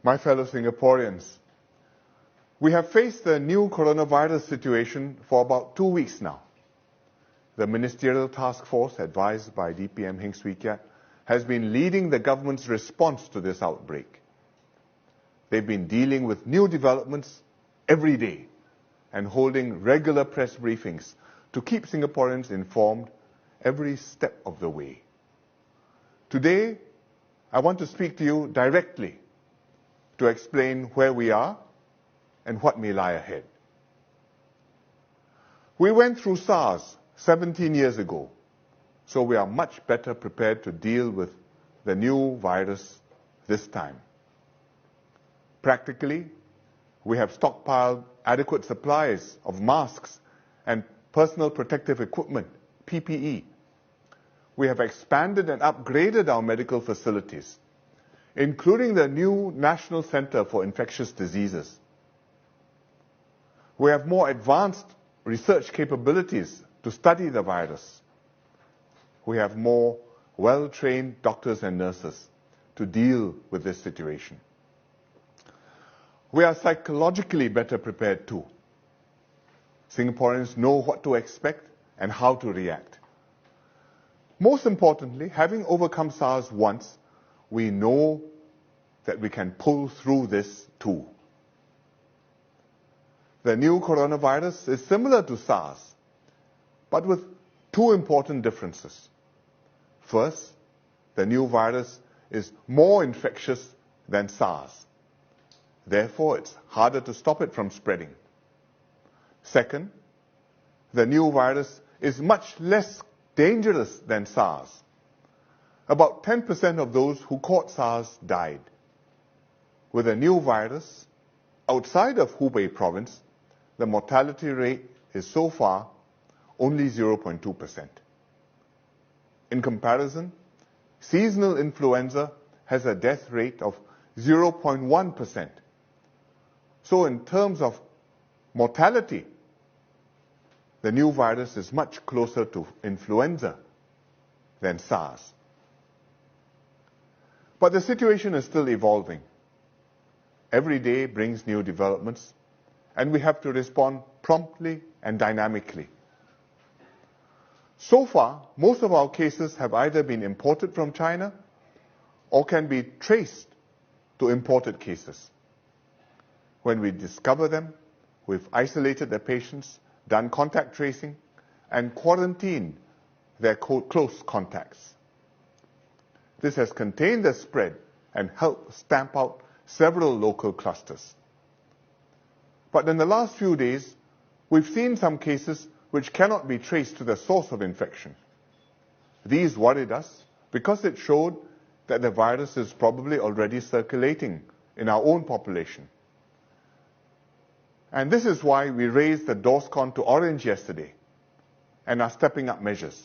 My fellow Singaporeans, we have faced the new coronavirus situation for about 2 weeks now. The ministerial task force, advised by DPM Heng Swee Keat, has been leading the government's response to this outbreak. They've been dealing with new developments every day and holding regular press briefings to keep Singaporeans informed every step of the way. Today, I want to speak to you directly to explain where we are and what may lie ahead. We went through SARS 17 years ago, so we are much better prepared to deal with the new virus this time. Practically, we have stockpiled adequate supplies of masks and personal protective equipment, PPE. We have expanded and upgraded our medical facilities, including the new National Center for Infectious Diseases. We have more advanced research capabilities to study the virus. We have more well-trained doctors and nurses to deal with this situation. We are psychologically better prepared too. Singaporeans know what to expect and how to react. Most importantly, having overcome SARS once, we know that we can pull through this too. The new coronavirus is similar to SARS, but with two important differences. First, the new virus is more infectious than SARS. Therefore, it's harder to stop it from spreading. Second, the new virus is much less dangerous than SARS. About 10% of those who caught SARS died. With a new virus, outside of Hubei province, the mortality rate is so far only 0.2%. In comparison, seasonal influenza has a death rate of 0.1%. So in terms of mortality, the new virus is much closer to influenza than SARS. But the situation is still evolving. Every day brings new developments, and we have to respond promptly and dynamically. So far, most of our cases have either been imported from China or can be traced to imported cases. When we discover them, we've isolated the patients, done contact tracing, and quarantined their close contacts. This has contained the spread and helped stamp out several local clusters. But in the last few days, we've seen some cases which cannot be traced to the source of infection. These worried us because it showed that the virus is probably already circulating in our own population. And this is why we raised the DORSCON to orange yesterday and are stepping up measures.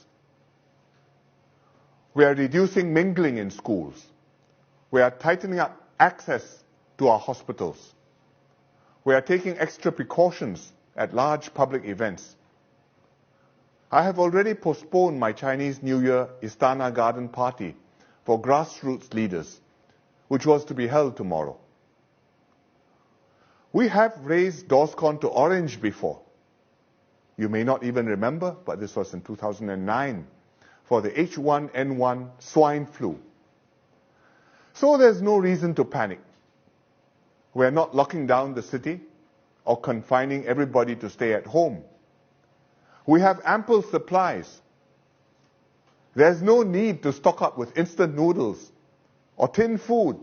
We are reducing mingling in schools. We are tightening up access to our hospitals. We are taking extra precautions at large public events. I have already postponed my Chinese New Year Istana Garden party for grassroots leaders, which was to be held tomorrow. We have raised DORSCON to orange before. You may not even remember, but this was in 2009 for the H1N1 swine flu. So there's no reason to panic. We're not locking down the city or confining everybody to stay at home. We have ample supplies. There's no need to stock up with instant noodles or tin food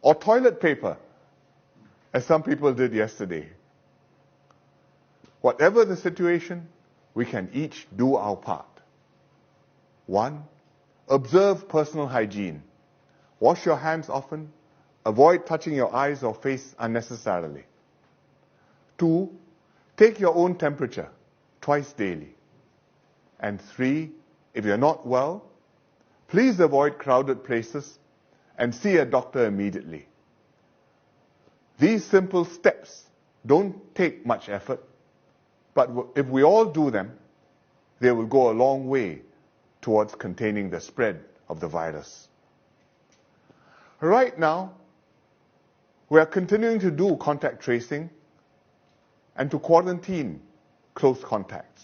or toilet paper, as some people did yesterday. Whatever the situation, we can each do our part. 1, observe personal hygiene. Wash your hands often. Avoid touching your eyes or face unnecessarily. 2, take your own temperature twice daily. And 3, if you're not well, please avoid crowded places and see a doctor immediately. These simple steps don't take much effort, but if we all do them, they will go a long way towards containing the spread of the virus. Right now, We are continuing to do contact tracing and to quarantine close contacts.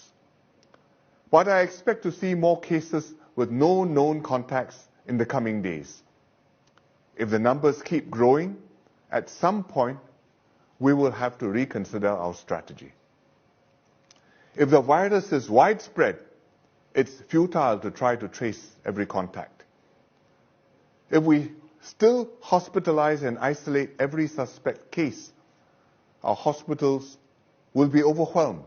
But I expect to see more cases with no known contacts in the coming days. If the numbers keep growing, at some point, we will have to reconsider our strategy. If the virus is widespread, it's futile to try to trace every contact. If we still hospitalize and isolate every suspect case, our hospitals will be overwhelmed.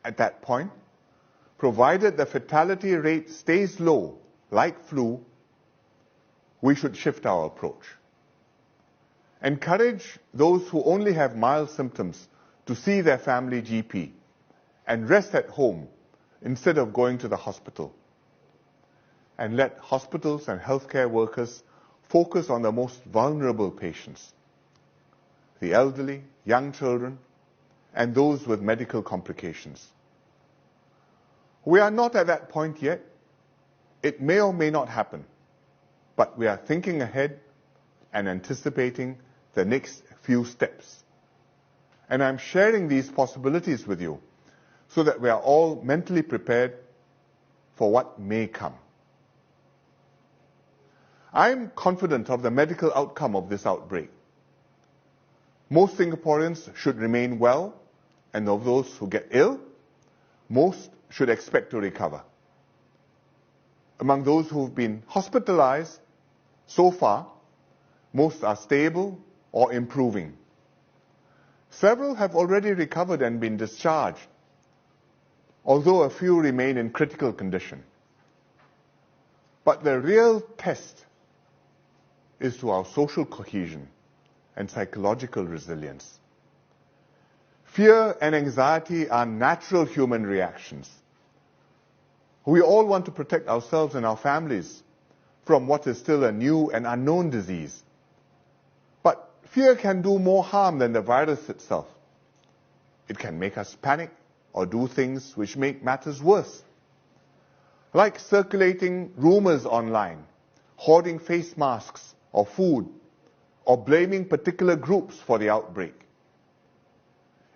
At that point, provided the fatality rate stays low, like flu, we should shift our approach. Encourage those who only have mild symptoms to see their family GP and rest at home instead of going to the hospital. And let hospitals and healthcare workers focus on the most vulnerable patients, the elderly, young children, and those with medical complications. We are not at that point yet. It may or may not happen, but we are thinking ahead and anticipating the next few steps. And I'm sharing these possibilities with you so that we are all mentally prepared for what may come. I'm confident of the medical outcome of this outbreak. Most Singaporeans should remain well, and of those who get ill, most should expect to recover. Among those who've been hospitalized, so far, most are stable or improving. Several have already recovered and been discharged, although a few remain in critical condition. But the real test is to our social cohesion and psychological resilience. Fear and anxiety are natural human reactions. We all want to protect ourselves and our families from what is still a new and unknown disease. But fear can do more harm than the virus itself. It can make us panic or do things which make matters worse, like circulating rumors online, hoarding face masks or food, or blaming particular groups for the outbreak.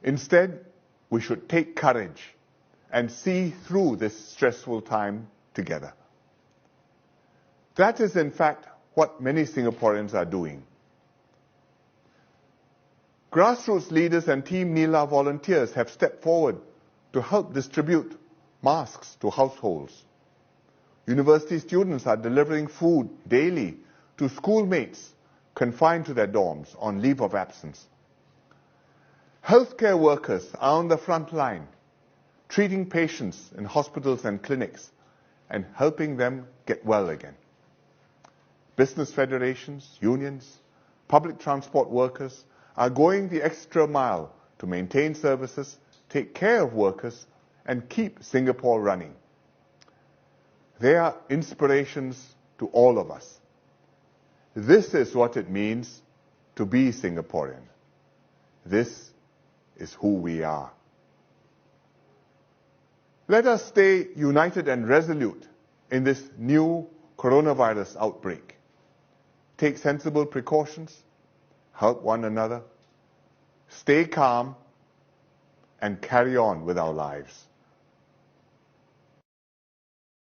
Instead, we should take courage and see through this stressful time together. That is, in fact, what many Singaporeans are doing. Grassroots leaders and Team Nila volunteers have stepped forward to help distribute masks to households. University students are delivering food daily to schoolmates confined to their dorms on leave of absence. Healthcare workers are on the front line, treating patients in hospitals and clinics and helping them get well again. Business federations, unions, public transport workers are going the extra mile to maintain services, take care of workers, and keep Singapore running. They are inspirations to all of us. This is what it means to be Singaporean. This is who we are. Let us stay united and resolute in this new coronavirus outbreak. Take sensible precautions, help one another, stay calm, and carry on with our lives.